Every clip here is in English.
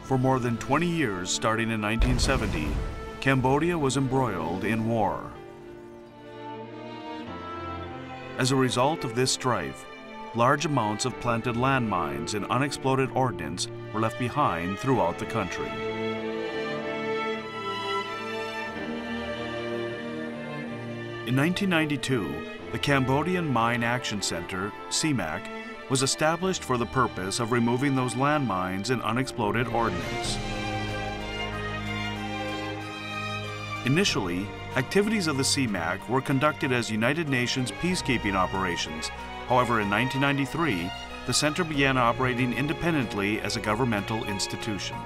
For more than 20 years, starting in 1970, Cambodia was embroiled in war. As a result of this strife, large amounts of planted landmines and unexploded ordnance were left behind throughout the country. In 1992, the Cambodian Mine Action Center, CMAC, was established for the purpose of removing those landmines and unexploded ordnance. Initially, activities of the CMAC were conducted as United Nations peacekeeping operations. However, in 1993, the center began operating independently as a governmental institution.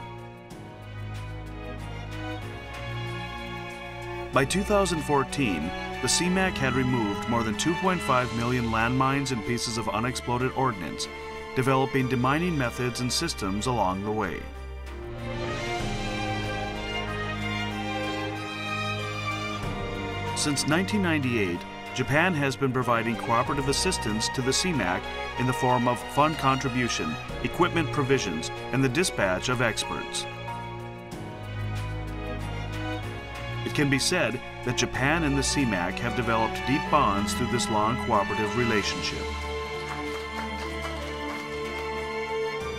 By 2014, the CMAC had removed more than 2.5 million landmines and pieces of unexploded ordnance, developing demining methods and systems along the way. Since 1998, Japan has been providing cooperative assistance to the CMAC in the form of fund contribution, equipment provisions, and the dispatch of experts. It can be said that Japan and the CMAC have developed deep bonds through this long cooperative relationship.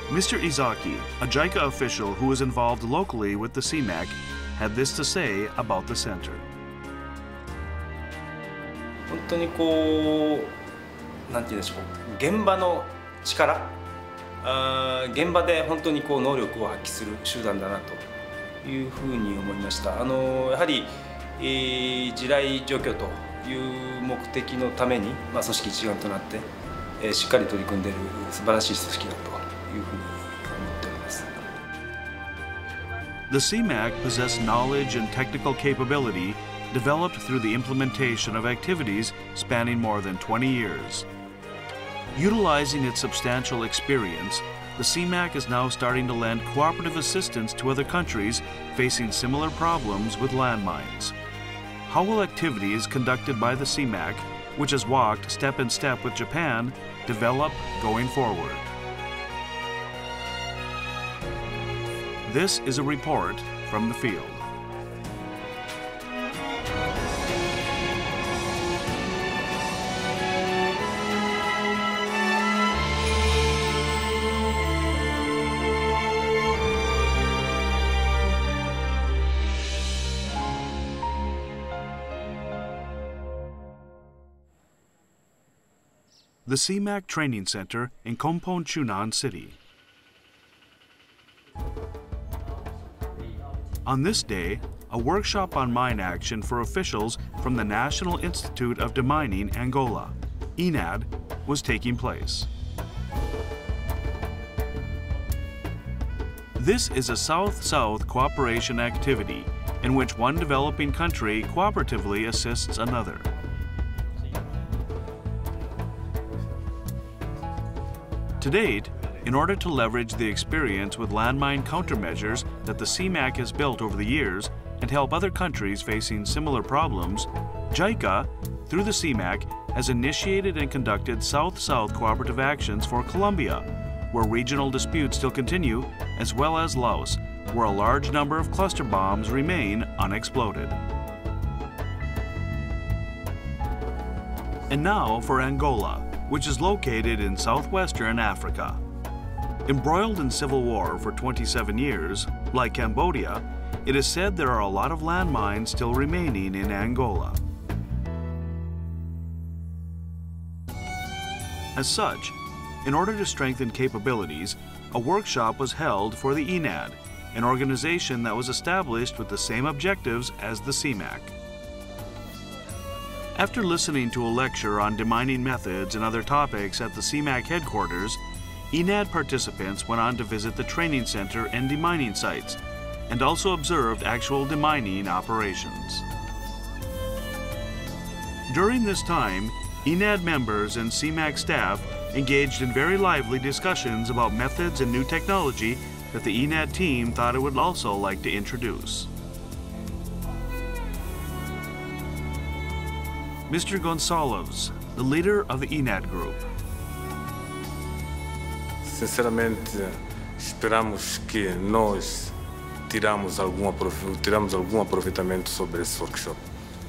Mr. Izaki, a JICA official who is involved locally with the CMAC, had this to say about the center. 本当にこう、なんて言うんでしょう、現場の力、現場で本当にこう能力を発揮する集団だなというふうに思いました。やはり、地雷除去という目的のために、組織一丸となって、しっかり取り組んでいる素晴らしい組織だというふうに思っております。The CMAC possess knowledge and technical capability developed through the implementation of activities spanning more than 20 years. Utilizing its substantial experience, the CMAC is now starting to lend cooperative assistance to other countries facing similar problems with landmines. How will activities conducted by the CMAC, which has walked step in step with Japan, develop going forward? This is a report from the field. The CMAC Training Center in Kampong, Chhnang City. On this day, a workshop on mine action for officials from the National Institute of Demining Angola, INAD, was taking place. This is a South-South cooperation activity in which one developing country cooperatively assists another. To date, in order to leverage the experience with landmine countermeasures that the CMAC has built over the years and help other countries facing similar problems, JICA, through the CMAC, has initiated and conducted South-South cooperative actions for Colombia, where regional disputes still continue, as well as Laos, where a large number of cluster bombs remain unexploded. And now for Angola, which is located in southwestern Africa. Embroiled in civil war for 27 years, like Cambodia, it is said there are a lot of landmines still remaining in Angola. As such, in order to strengthen capabilities, a workshop was held for the INAD, an organization that was established with the same objectives as the CMAC. After listening to a lecture on demining methods and other topics at the CMAC headquarters, INAD participants went on to visit the training center and demining sites, and also observed actual demining operations. During this time, INAD members and CMAC staff engaged in very lively discussions about methods and new technology that the INAD team thought it would also like to introduce. Mr. Gonçalves, the leader of the INAD group. Sinceramente, Esperamos que nós tiramos algum aproveitamento sobre esse workshop,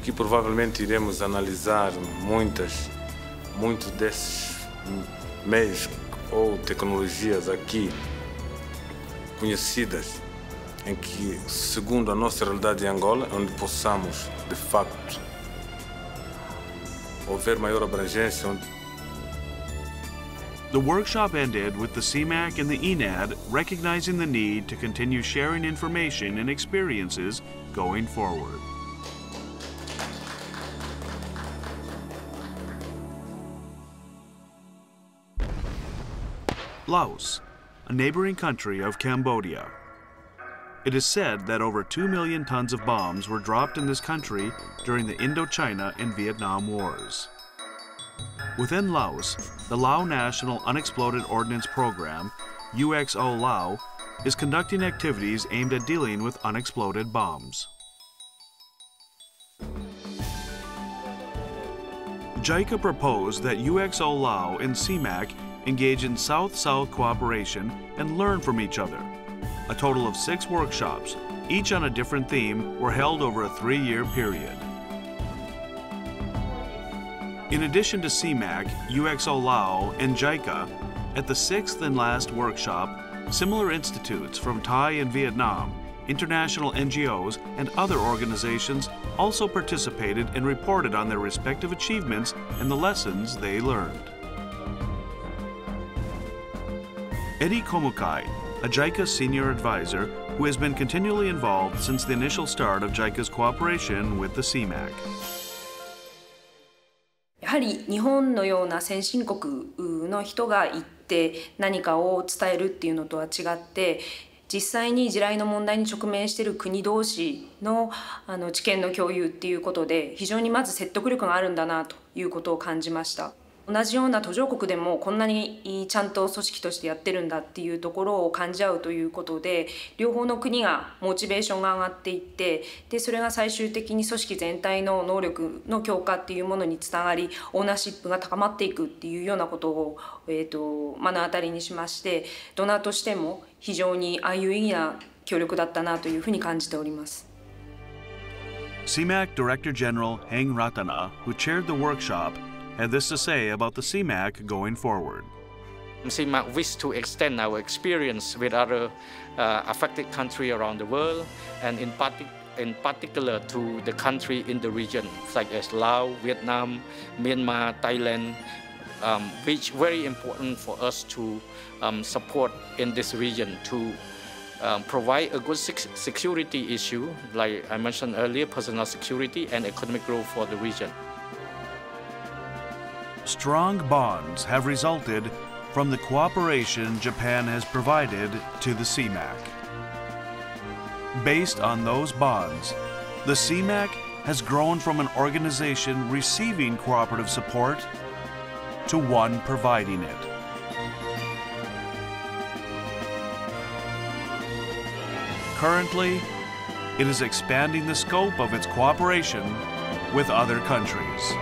que provavelmente iremos analisar muitos desses meios ou tecnologias aqui conhecidas, em que, segundo a nossa realidade em Angola, onde possamos, de facto, haver maior abrangência. The workshop ended with the CMAC and the ENAD recognizing the need to continue sharing information and experiences going forward. Laos, a neighboring country of Cambodia. It is said that over 2 million tons of bombs were dropped in this country during the Indochina and Vietnam Wars. Within Laos, the Lao National Unexploded Ordnance Program, UXO Lao, is conducting activities aimed at dealing with unexploded bombs. JICA proposed that UXO Lao and CMAC engage in South-South cooperation and learn from each other. A total of 6 workshops, each on a different theme, were held over a 3-year period. In addition to CMAC, UXO Lao, and JICA, at the 6th and last workshop, similar institutes from Thai and Vietnam, international NGOs, and other organizations also participated and reported on their respective achievements and the lessons they learned. Eddie Komukai, a JICA senior advisor who has been continually involved since the initial start of JICA's cooperation with the CMAC. やはり日本のような先進国の人が行って何かを伝えるっていうのとは違って、実際に地雷の問題に直面している国同士の知見の共有っていうことで非常にまず説得力があるんだなということを感じました。同じような途上国でもこんなにちゃんと組織としてやってるんだっていうところを感じ合うということで、両方の国がモチベーションが上がっていって、でそれが最終的に組織全体の能力の強化っていうものにつながり、オーナーシップが高まっていくっていうようなことを、目の当たりにしまして、ドナーとしても非常に有意義な協力だったなというふうに感じております。CMAC Director General Heng Ratana, who chaired the workshop, had this to say about the CMAC going forward. CMAC wishes to extend our experience with other affected countries around the world, and in particular to the country in the region, such as Laos, Vietnam, Myanmar, Thailand, which is very important for us to support in this region to provide a good security issue, like I mentioned earlier, personal security and economic growth for the region. Strong bonds have resulted from the cooperation Japan has provided to the CMAC. Based on those bonds, the CMAC has grown from an organization receiving cooperative support to one providing it. Currently, it is expanding the scope of its cooperation with other countries.